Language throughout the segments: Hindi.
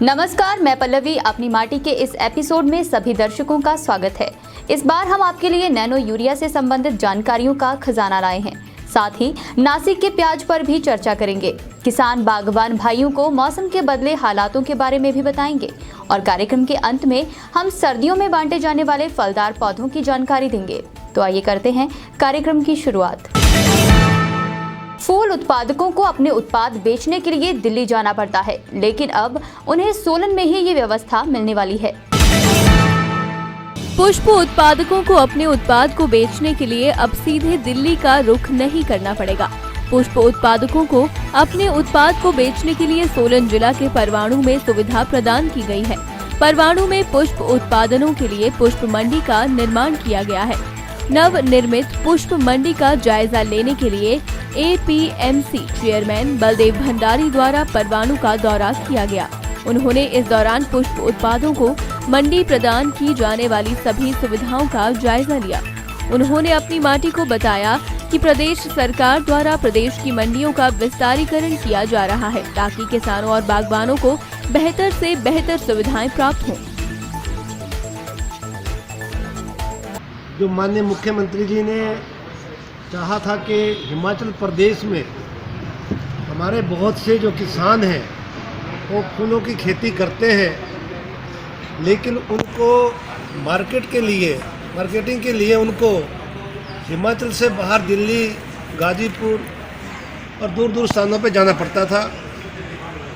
नमस्कार, मैं पल्लवी अपनी माटी के इस एपिसोड में सभी दर्शकों का स्वागत है। इस बार हम आपके लिए नैनो यूरिया से संबंधित जानकारियों का खजाना लाए हैं। साथ ही नासिक के प्याज पर भी चर्चा करेंगे। किसान बागवान भाइयों को मौसम के बदले हालातों के बारे में भी बताएंगे और कार्यक्रम के अंत में हम सर्दियों में बांटे जाने वाले फलदार पौधों की जानकारी देंगे। तो आइए करते हैं कार्यक्रम की शुरुआत। फूल उत्पादकों को अपने उत्पाद बेचने के लिए दिल्ली जाना पड़ता है, लेकिन अब उन्हें सोलन में ही ये व्यवस्था मिलने वाली है। पुष्प उत्पादकों को अपने उत्पाद को बेचने के लिए अब सीधे दिल्ली का रुख नहीं करना पड़ेगा। पुष्प उत्पादकों को अपने उत्पाद को बेचने के लिए सोलन जिला के परवाणु में सुविधा प्रदान की गई है। परवाणु में पुष्प उत्पादनों के लिए पुष्प मंडी का निर्माण किया गया है। नव निर्मित पुष्प मंडी का जायजा लेने के लिए APMC चेयरमैन बलदेव भंडारी द्वारा परवाणु का दौरा किया गया। उन्होंने इस दौरान पुष्प उत्पादों को मंडी प्रदान की जाने वाली सभी सुविधाओं का जायजा लिया। उन्होंने अपनी माटी को बताया कि प्रदेश सरकार द्वारा प्रदेश की मंडियों का विस्तारीकरण किया जा रहा है ताकि किसानों और बागवानों को बेहतर से बेहतर सुविधाएं प्राप्त हों। जो माननीय मुख्यमंत्री जी ने चाहा था कि हिमाचल प्रदेश में हमारे बहुत से जो किसान हैं वो फूलों की खेती करते हैं, लेकिन उनको मार्केटिंग के लिए उनको हिमाचल से बाहर दिल्ली, गाजीपुर और दूर दूर स्थानों पे जाना पड़ता था।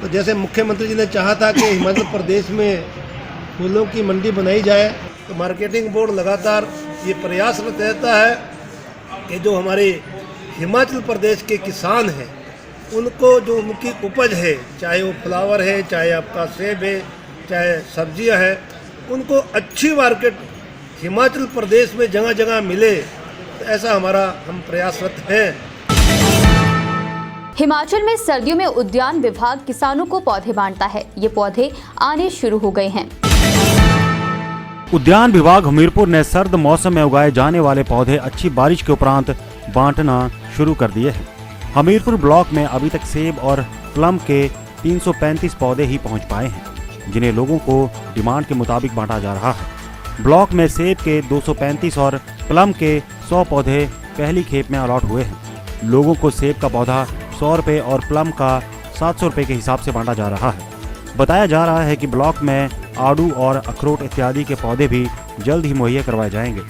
तो जैसे मुख्यमंत्री जी ने चाहा था कि हिमाचल प्रदेश में फूलों की मंडी बनाई जाए, तो मार्केटिंग बोर्ड लगातार ये प्रयासरत रहता है कि जो हमारे हिमाचल प्रदेश के किसान हैं उनको जो उनकी उपज है, चाहे वो फ्लावर है, चाहे आपका सेब है, चाहे सब्जियां हैं, उनको अच्छी मार्केट हिमाचल प्रदेश में जगह जगह मिले, तो ऐसा हम प्रयासरत हैं। हिमाचल में सर्दियों में उद्यान विभाग किसानों को पौधे बांटता है। ये पौधे आने शुरू हो गए हैं। उद्यान विभाग हमीरपुर ने सर्द मौसम में उगाए जाने वाले पौधे अच्छी बारिश के उपरांत बांटना शुरू कर दिए हैं। हमीरपुर ब्लॉक में अभी तक सेब और प्लम के 335 पौधे ही पहुंच पाए हैं, जिन्हें लोगों को डिमांड के मुताबिक बांटा जा रहा है। ब्लॉक में सेब के 235 और प्लम के 100 पौधे पहली खेप में अलॉट हुए हैं। लोगों को सेब का पौधा 100 रुपये और प्लम का 700 रुपये के हिसाब से बांटा जा रहा है। बताया जा रहा है कि ब्लॉक में आड़ू और अखरोट इत्यादि के पौधे भी जल्द ही मुहैया करवाए जाएंगे,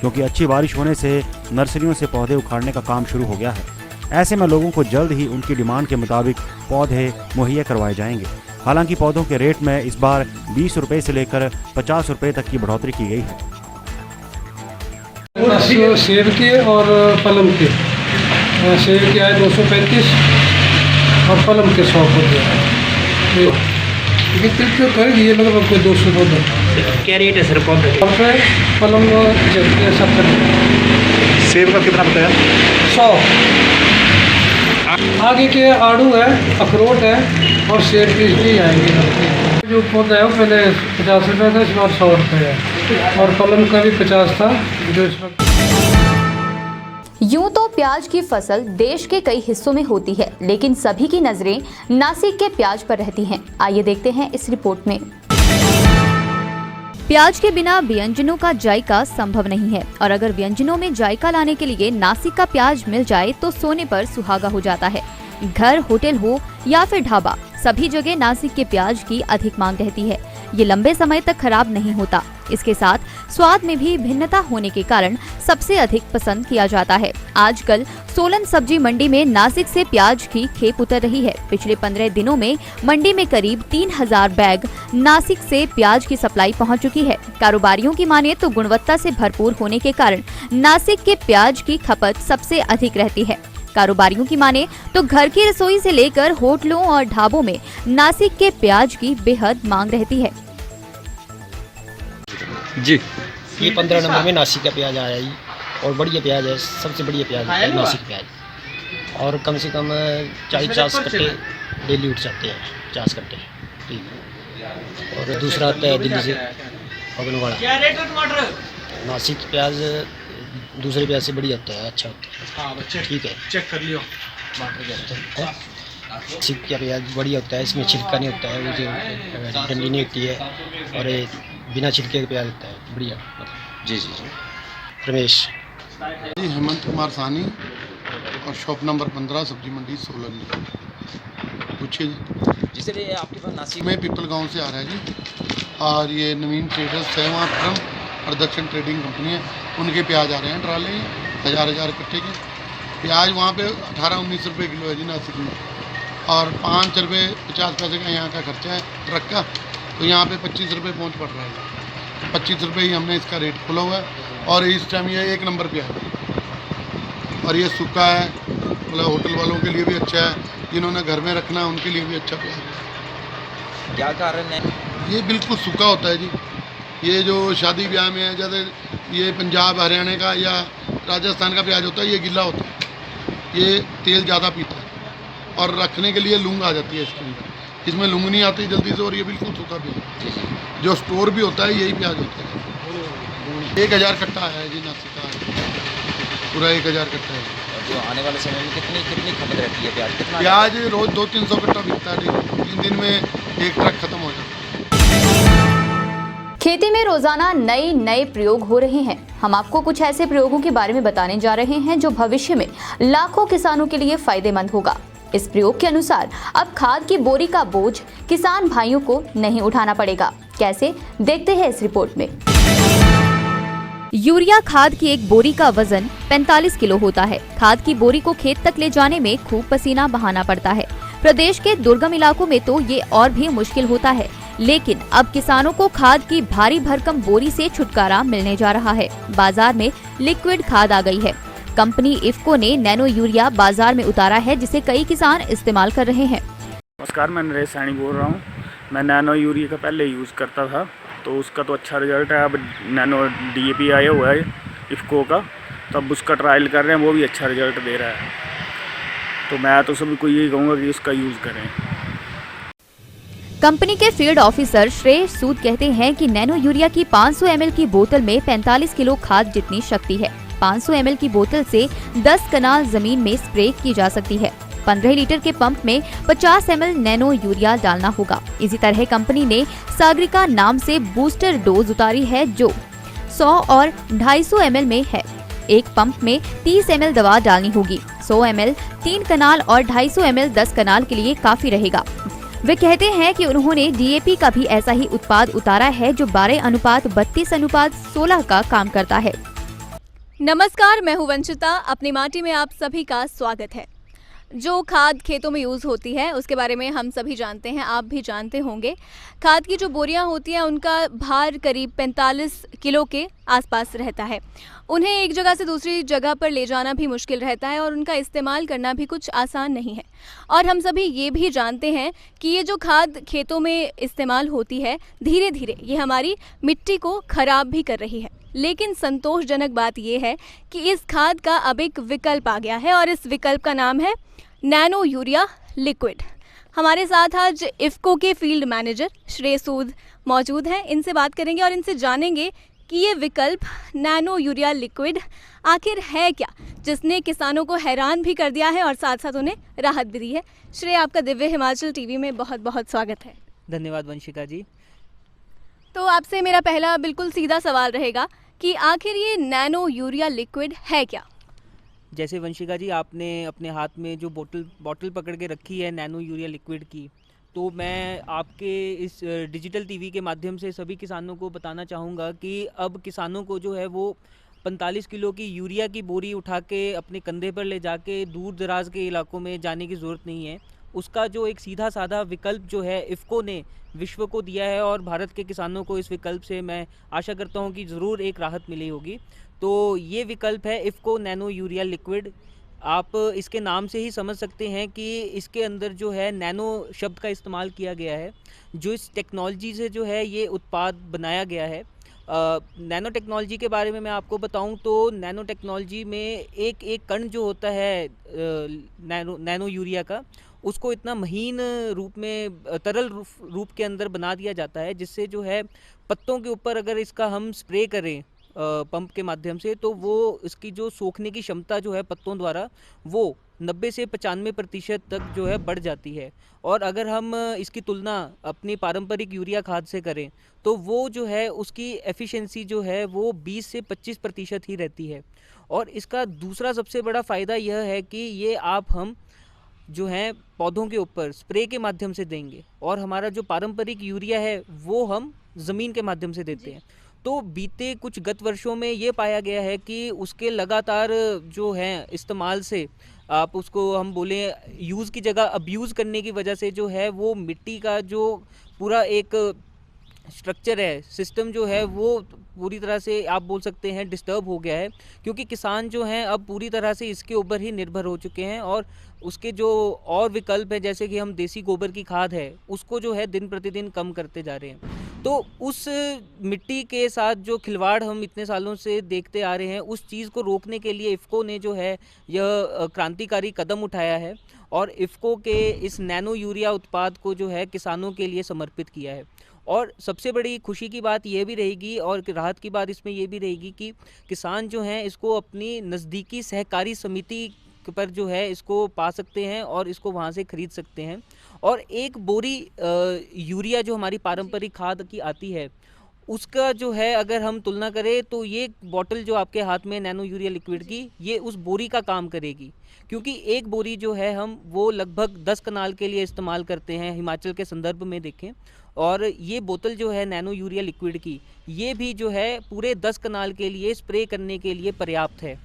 क्योंकि अच्छी बारिश होने से नर्सरियों से पौधे उखाड़ने का काम शुरू हो गया है। ऐसे में लोगों को जल्द ही उनकी डिमांड के मुताबिक पौधे मुहैया करवाए जाएंगे। हालांकि पौधों के रेट में इस बार 20 रुपये से लेकर 50 रुपये तक की बढ़ोतरी की गई है। सेब के और पलम के, सेब के आए 235 और पलम के 100 पौधे, तो करेगी ये लगभग कोई 200 पौधा। क्या रेट है सर पौधे? पलम 70। सेब का कितना बताया? 100। आगे के आड़ू है, अखरोट है और सेब पीस भी आएंगे। जो पौधा है वो पहले 50 रुपये था, इस बार 100 रुपये है, और पलम का भी 50 था जो इस वक्त। यूं तो प्याज की फसल देश के कई हिस्सों में होती है, लेकिन सभी की नजरें नासिक के प्याज पर रहती हैं। आइए देखते हैं इस रिपोर्ट में। प्याज के बिना व्यंजनों का जायका संभव नहीं है, और अगर व्यंजनों में जायका लाने के लिए नासिक का प्याज मिल जाए तो सोने पर सुहागा हो जाता है। घर, होटल हो या फिर ढाबा, सभी जगह नासिक के प्याज की अधिक मांग रहती है। ये लंबे समय तक खराब नहीं होता। इसके साथ स्वाद में भी भिन्नता होने के कारण सबसे अधिक पसंद किया जाता है। आजकल सोलन सब्जी मंडी में नासिक से प्याज की खेप उतर रही है। पिछले 15 दिनों में मंडी में करीब 3000 बैग नासिक से प्याज की सप्लाई पहुंच चुकी है। कारोबारियों की माने तो गुणवत्ता से भरपूर होने के कारण नासिक के प्याज की खपत सबसे अधिक रहती है। कारोबारियों की माने तो घर की रसोई से लेकर होटलों और ढाबों में नासिक के प्याज की बेहद मांग रहती है। जी, ये 15 नंबर में नासिक का प्याज आया जी, और बढ़िया प्याज है, सबसे बढ़िया प्याज है नासिक प्याज, और कम से कम 40-50 कट्टे डेली उठ जाते हैं, 50 कट्टे ठीक। और दूसरा आता है दिल्ली से पगनवाड़ा। नासिक प्याज दूसरे प्याज से बढ़िया होता है, अच्छा होता है। ठीक है, चेक कर लियो। नासिक का प्याज बढ़िया होता है, इसमें छिलका नहीं होता है, वो जो डंडी नहीं होती है, और ये बिना छिलके का प्याज होता है, बढ़िया। जी जी जी। रमेश जी हेमंत कुमार साहनी और शॉप नंबर 15 सब्जी मंडी सोलन जी। पूछिए जी। जिससे ये आपके पास नासिक मैं पीपल गांव से आ रहा है जी, और ये नवीन ट्रेडर्स है वहाँ क्रम और दक्षिण ट्रेडिंग कंपनी है, उनके प्याज आ रहे हैं ट्राले, हज़ार कट्टे के प्याज। वहाँ पे 18-19 रुपये किलो है जी नासिक में, और 5 रुपये 50 पैसे का यहाँ का खर्चा है ट्रक का, तो यहाँ पे 25 रुपये पहुँच पड़ रहा है। 25 रुपये ही हमने इसका रेट खोला हुआ है, और इस टाइम ये 1 नंबर प्याज है, और ये सूखा है, मतलब होटल वालों के लिए भी अच्छा है, जिन्होंने घर में रखना है उनके लिए भी अच्छा प्याज है। क्या कारण है? ये बिल्कुल सूखा होता है जी। ये जो शादी ब्याह में है, जैसे ये पंजाब हरियाणा का या राजस्थान का प्याज होता है, ये गिला होता है, ये तेल ज़्यादा पीता है और रखने के लिए लूंग आ जाती है इसके अंदर, इसमें लूंग नहीं आती जल्दी से, और ये बिल्कुल सूखा प्याज जो स्टोर भी होता है यही प्याज होता है। 1000 कट्टा है जी नासिक का, पूरा 1000 कट्टा है। जो आने वाले समय में कितनी खपत रहती है प्याज? कितना प्याज रोज़ 200-300 कट्टा बिकता है, 3 दिन में 1 ट्रक खत्म हो जाता है। खेती में रोजाना नए प्रयोग हो रहे हैं। हम आपको कुछ ऐसे प्रयोगों के बारे में बताने जा रहे हैं जो भविष्य में लाखों किसानों के लिए फायदेमंद होगा। इस प्रयोग के अनुसार अब खाद की बोरी का बोझ किसान भाइयों को नहीं उठाना पड़ेगा। कैसे, देखते हैं इस रिपोर्ट में। यूरिया खाद की एक बोरी का वजन 45 किलो होता है। खाद की बोरी को खेत तक ले जाने में खूब पसीना बहाना पड़ता है। प्रदेश के दुर्गम इलाकों में तो ये और भी मुश्किल होता है, लेकिन अब किसानों को खाद की भारी भरकम बोरी से छुटकारा मिलने जा रहा है। बाजार में लिक्विड खाद आ गई है। कंपनी इफ्को ने नैनो यूरिया बाजार में उतारा है, जिसे कई किसान इस्तेमाल कर रहे हैं। नमस्कार, मैं नरेश सैनी बोल रहा हूँ। मैं नैनो यूरिया का पहले यूज़ करता था, तो उसका तो अच्छा रिजल्ट है। अब नैनो DAP आया हुआ है इफ्को का, तो अब उसका ट्रायल कर रहे हैं, वो भी अच्छा रिजल्ट दे रहा है। तो मैं तो सभी को यही कहूँगा कि उसका यूज़ करें। कंपनी के फील्ड ऑफिसर श्रेय सूद कहते हैं कि नैनो यूरिया की 500 ml की बोतल में 45 किलो खाद जितनी शक्ति है। 500 ml की बोतल से 10 कनाल जमीन में स्प्रे की जा सकती है। 15 लीटर के पंप में 50 ml नैनो यूरिया डालना होगा। इसी तरह कंपनी ने सागरिका नाम से बूस्टर डोज उतारी है, जो 100 और 250 ml में है। एक पंप में 30 ml दवा डालनी होगी। 100 ml 3 कनाल और 250 ml 10 कनाल के लिए काफी रहेगा। वे कहते हैं कि उन्होंने DAP का भी ऐसा ही उत्पाद उतारा है, जो 12:32:16 का काम करता है। नमस्कार, मैं हूं वंशिता। अपनी माटी में आप सभी का स्वागत है। जो खाद खेतों में यूज़ होती है उसके बारे में हम सभी जानते हैं, आप भी जानते होंगे। खाद की जो बोरियां होती हैं उनका भार करीब 45 किलो के आसपास रहता है। उन्हें एक जगह से दूसरी जगह पर ले जाना भी मुश्किल रहता है और उनका इस्तेमाल करना भी कुछ आसान नहीं है। और हम सभी ये भी जानते हैं कि ये जो खाद खेतों में इस्तेमाल होती है, धीरे धीरे ये हमारी मिट्टी को खराब भी कर रही है। लेकिन संतोषजनक बात ये है कि इस खाद का अब एक विकल्प आ गया है, और इस विकल्प का नाम है नैनो यूरिया लिक्विड। हमारे साथ आज इफ्को के फील्ड मैनेजर श्रेय सूद मौजूद हैं। इनसे बात करेंगे और इनसे जानेंगे कि ये विकल्प नैनो यूरिया लिक्विड आखिर है क्या, जिसने किसानों को हैरान भी कर दिया है और साथ साथ उन्हें राहत भी दी है। श्रेय, आपका दिव्य हिमाचल टीवी में बहुत बहुत स्वागत है। धन्यवाद वंशिका जी। तो आपसे मेरा पहला बिल्कुल सीधा सवाल रहेगा कि आखिर ये नैनो यूरिया लिक्विड है क्या? जैसे वंशिका जी, आपने अपने हाथ में जो बोतल पकड़ के रखी है नैनो यूरिया लिक्विड की, तो मैं आपके इस डिजिटल टीवी के माध्यम से सभी किसानों को बताना चाहूँगा कि अब किसानों को जो है वो 45 किलो की यूरिया की बोरी उठा के अपने कंधे पर ले जाके दूर दराज के इलाकों में जाने की ज़रूरत नहीं है। उसका जो एक सीधा साधा विकल्प जो है इफ्को ने विश्व को दिया है, और भारत के किसानों को इस विकल्प से मैं आशा करता हूं कि ज़रूर एक राहत मिली होगी। तो ये विकल्प है इफ्को नैनो यूरिया लिक्विड। आप इसके नाम से ही समझ सकते हैं कि इसके अंदर जो है नैनो शब्द का इस्तेमाल किया गया है। जो इस टेक्नोलॉजी से जो है ये उत्पाद बनाया गया है। नैनो टेक्नोलॉजी के बारे में मैं आपको बताऊं तो नैनो टेक्नोलॉजी में एक एक कण जो होता है नैनो यूरिया का, उसको इतना महीन रूप में तरल रूप के अंदर बना दिया जाता है, जिससे जो है पत्तों के ऊपर अगर इसका हम स्प्रे करें पंप के माध्यम से, तो वो इसकी जो सोखने की क्षमता जो है पत्तों द्वारा वो 90 से 95% तक जो है बढ़ जाती है। और अगर हम इसकी तुलना अपनी पारंपरिक यूरिया खाद से करें तो वो जो है उसकी एफिशिएंसी जो है वो 20 से 25% ही रहती है। और इसका दूसरा सबसे बड़ा फ़ायदा यह है कि ये हम जो हैं पौधों के ऊपर स्प्रे के माध्यम से देंगे, और हमारा जो पारंपरिक यूरिया है वो हम ज़मीन के माध्यम से देते हैं। तो बीते कुछ गत वर्षों में ये पाया गया है कि उसके लगातार जो है इस्तेमाल से, आप उसको हम बोले यूज़ की जगह अब्यूज़ करने की वजह से जो है वो मिट्टी का जो पूरा एक स्ट्रक्चर है, सिस्टम जो है वो पूरी तरह से आप बोल सकते हैं डिस्टर्ब हो गया है, क्योंकि किसान जो हैं अब पूरी तरह से इसके ऊपर ही निर्भर हो चुके हैं। और उसके जो और विकल्प है, जैसे कि हम देसी गोबर की खाद है उसको जो है दिन प्रतिदिन कम करते जा रहे हैं। तो उस मिट्टी के साथ जो खिलवाड़ हम इतने सालों से देखते आ रहे हैं, उस चीज़ को रोकने के लिए इफ़को ने जो है यह क्रांतिकारी कदम उठाया है और इफ़को के इस नैनो यूरिया उत्पाद को जो है किसानों के लिए समर्पित किया है। और सबसे बड़ी खुशी की बात ये भी रहेगी और राहत की बात इसमें ये भी रहेगी कि किसान जो हैं इसको अपनी नज़दीकी सहकारी समिति पर जो है इसको पा सकते हैं और इसको वहाँ से ख़रीद सकते हैं। और एक बोरी यूरिया जो हमारी पारंपरिक खाद की आती है उसका जो है अगर हम तुलना करें तो ये बॉटल जो आपके हाथ में नैनो यूरिया लिक्विड की, ये उस बोरी का काम करेगी, क्योंकि एक बोरी जो है हम वो लगभग 10 कनाल के लिए इस्तेमाल करते हैं हिमाचल के संदर्भ में देखें। और ये बोतल जो है नैनो यूरिया लिक्विड की, ये भी जो है पूरे 10 कनाल के लिए स्प्रे करने के लिए पर्याप्त है।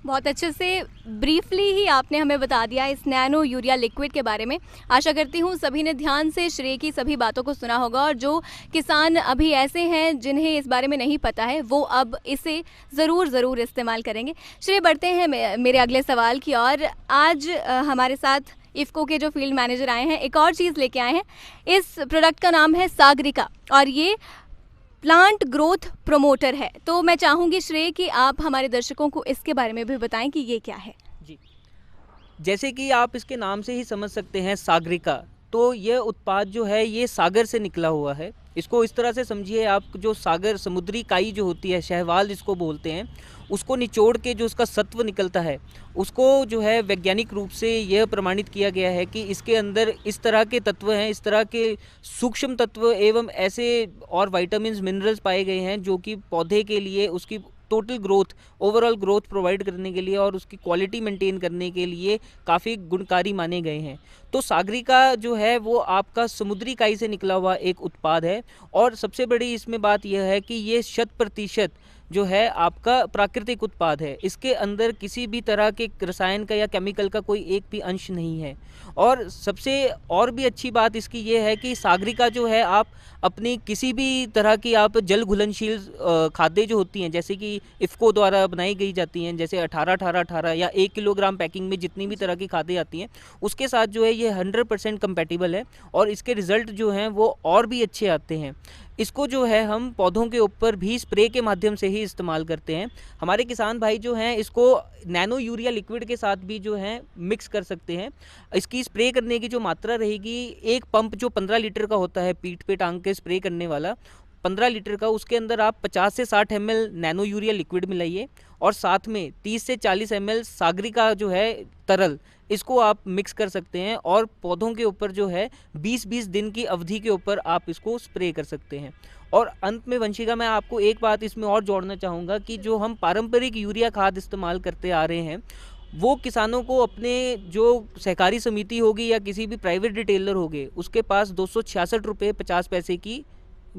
बहुत अच्छे से ब्रीफली ही आपने हमें बता दिया इस नैनो यूरिया लिक्विड के बारे में। आशा करती हूँ सभी ने ध्यान से श्रेय की सभी बातों को सुना होगा, और जो किसान अभी ऐसे हैं जिन्हें इस बारे में नहीं पता है वो अब इसे ज़रूर इस्तेमाल करेंगे। श्रेय, बढ़ते हैं मेरे अगले सवाल की और आज हमारे साथ इफ़को के जो फील्ड मैनेजर आए हैं, एक और चीज़ लेके आए हैं। इस प्रोडक्ट का नाम है सागरिका और ये प्लांट ग्रोथ प्रोमोटर है। तो मैं चाहूँगी श्रेय कि आप हमारे दर्शकों को इसके बारे में भी बताएं कि ये क्या है। जी, जैसे कि आप इसके नाम से ही समझ सकते हैं सागरिका, तो यह उत्पाद जो है ये सागर से निकला हुआ है। इसको इस तरह से समझिए आप, जो सागर समुद्री काई जो होती है, शैवाल जिसको बोलते हैं, उसको निचोड़ के जो उसका सत्व निकलता है उसको जो है वैज्ञानिक रूप से यह प्रमाणित किया गया है कि इसके अंदर इस तरह के तत्व हैं, इस तरह के सूक्ष्म तत्व एवं ऐसे और विटामिन्स मिनरल्स पाए गए हैं जो कि पौधे के लिए उसकी total growth, overall growth provide करने के लिए और उसकी क्वालिटी मेंटेन करने के लिए काफ़ी गुणकारी माने गए हैं। तो सागरिका जो है वो आपका समुद्री काई से निकला हुआ एक उत्पाद है। और सबसे बड़ी इसमें बात यह है कि ये 100% जो है आपका प्राकृतिक उत्पाद है। इसके अंदर किसी भी तरह के रसायन का या केमिकल का कोई एक भी अंश नहीं है। और सबसे और भी अच्छी बात इसकी ये है कि सागरिका जो है आप अपनी किसी भी तरह की आप जल घुलनशील खाद्य जो होती हैं, जैसे कि इफ़को द्वारा बनाई गई जाती हैं, जैसे 18-18-18 या 1 किलोग्राम पैकिंग में जितनी भी तरह की खाद्य आती हैं, उसके साथ जो है ये 100% कंपैटिबल है और इसके रिज़ल्ट जो हैं वो और भी अच्छे आते हैं। इसको जो है हम पौधों के ऊपर भी स्प्रे के माध्यम से ही इस्तेमाल करते हैं। हमारे किसान भाई जो हैं इसको नैनो यूरिया लिक्विड के साथ भी जो है मिक्स कर सकते हैं। इसकी स्प्रे करने की जो मात्रा रहेगी, एक पंप जो 15 लीटर का होता है पीठ पे टांग के स्प्रे करने वाला 15 लीटर का, उसके अंदर आप 50 से 60 ml नैनो यूरिया लिक्विड मिलाइए और साथ में 30 से 40 ml सागरिका जो है तरल, इसको आप मिक्स कर सकते हैं और पौधों के ऊपर जो है 20-20 दिन की अवधि के ऊपर आप इसको स्प्रे कर सकते हैं। और अंत में वंशिका, मैं आपको एक बात इसमें और जोड़ना चाहूँगा कि जो हम पारंपरिक यूरिया खाद इस्तेमाल करते आ रहे हैं वो किसानों को अपने जो सहकारी समिति होगी या किसी भी प्राइवेट रिटेलर होगे उसके पास 266 रुपये 50 पैसे की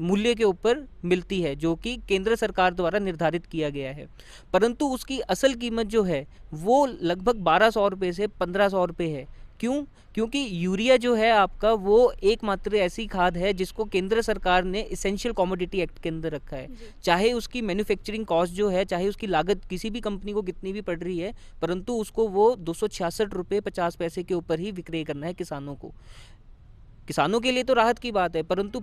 मूल्य के ऊपर मिलती है, जो कि केंद्र सरकार द्वारा निर्धारित किया गया है। परंतु उसकी असल कीमत जो है वो लगभग 1200 रुपये से 1500 रुपये है। क्यों? क्योंकि यूरिया जो है आपका वो एकमात्र ऐसी खाद है जिसको केंद्र सरकार ने एसेंशियल कमोडिटी एक्ट के अंदर रखा है। चाहे उसकी मैन्युफैक्चरिंग कॉस्ट जो है, चाहे उसकी लागत किसी भी कंपनी को कितनी भी पड़ रही है, परंतु उसको वो 266 रुपये 50 पैसे के ऊपर ही विक्रय करना है किसानों को। किसानों के लिए तो राहत की बात है, परंतु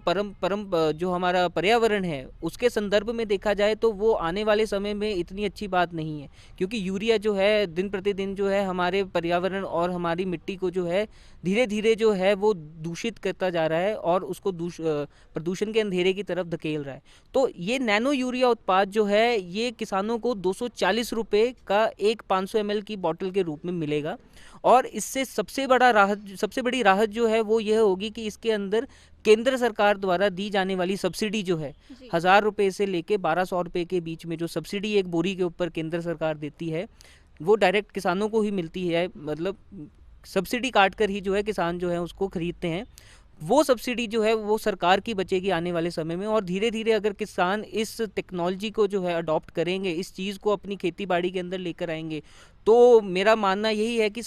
जो हमारा पर्यावरण है उसके संदर्भ में देखा जाए तो वो आने वाले समय में इतनी अच्छी बात नहीं है, क्योंकि यूरिया जो है दिन प्रतिदिन जो है हमारे पर्यावरण और हमारी मिट्टी को जो है धीरे धीरे जो है वो दूषित करता जा रहा है और उसको प्रदूषण के अंधेरे की तरफ धकेल रहा है। तो ये नैनो यूरिया उत्पाद जो है ये किसानों को 240 रुपये का एक 500 ml की बोतल के रूप में मिलेगा, और इससे सबसे बड़ी राहत जो है वो यह होगी कि इसके अंदर केंद्र सरकार द्वारा दी जाने वाली सब्सिडी जो है 1000 रुपये से लेके 1200 रुपये के बीच में जो सब्सिडी एक बोरी के ऊपर केंद्र सरकार देती है वो डायरेक्ट किसानों को ही मिलती है, मतलब सब्सिडी काट कर ही जो है किसान जो है उसको खरीदते हैं। वो सब्सिडी जो है वो सरकार की बचेगी आने वाले समय में, और धीरे धीरे अगर किसान इस टेक्नोलॉजी को जो है अडॉप्ट करेंगे, इस चीज़ को अपनी खेती बाड़ी के अंदर लेकर आएंगे, तो मेरा मानना यही है कि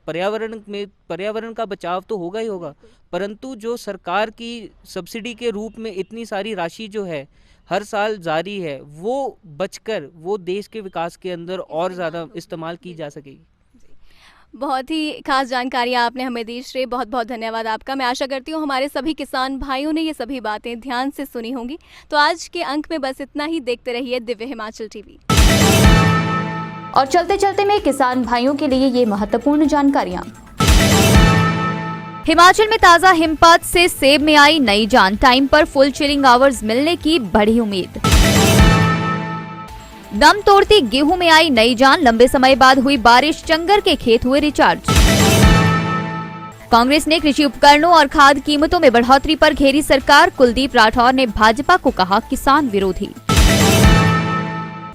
पर्यावरण का बचाव तो होगा ही होगा, परंतु जो सरकार की सब्सिडी के रूप में इतनी सारी राशि जो है हर साल जारी है वो बचकर वो देश के विकास के अंदर और ज़्यादा इस्तेमाल की जा सकेगी। बहुत ही खास जानकारियाँ आपने हमें दी श्री, बहुत बहुत धन्यवाद आपका। मैं आशा करती हूँ हमारे सभी किसान भाइयों ने ये सभी बातें ध्यान से सुनी होंगी। तो आज के अंक में बस इतना ही। देखते रहिए दिव्य हिमाचल टीवी। और चलते चलते में किसान भाइयों के लिए ये महत्वपूर्ण जानकारियाँ। हिमाचल में ताज़ा हिमपात से सेब में आई नई जान, टाइम पर फुल चिलिंग आवर्स मिलने की बड़ी उम्मीद। दम तोड़ती गेहूं में आई नई जान, लंबे समय बाद हुई बारिश, चंगर के खेत हुए रिचार्ज। कांग्रेस ने कृषि उपकरणों और खाद कीमतों में बढ़ोतरी पर घेरी सरकार, कुलदीप राठौर ने भाजपा को कहा किसान विरोधी।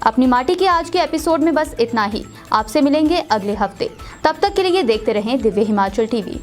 अपनी माटी के आज के एपिसोड में बस इतना ही। आपसे मिलेंगे अगले हफ्ते, तब तक के लिए देखते रहें दिव्य हिमाचल टीवी।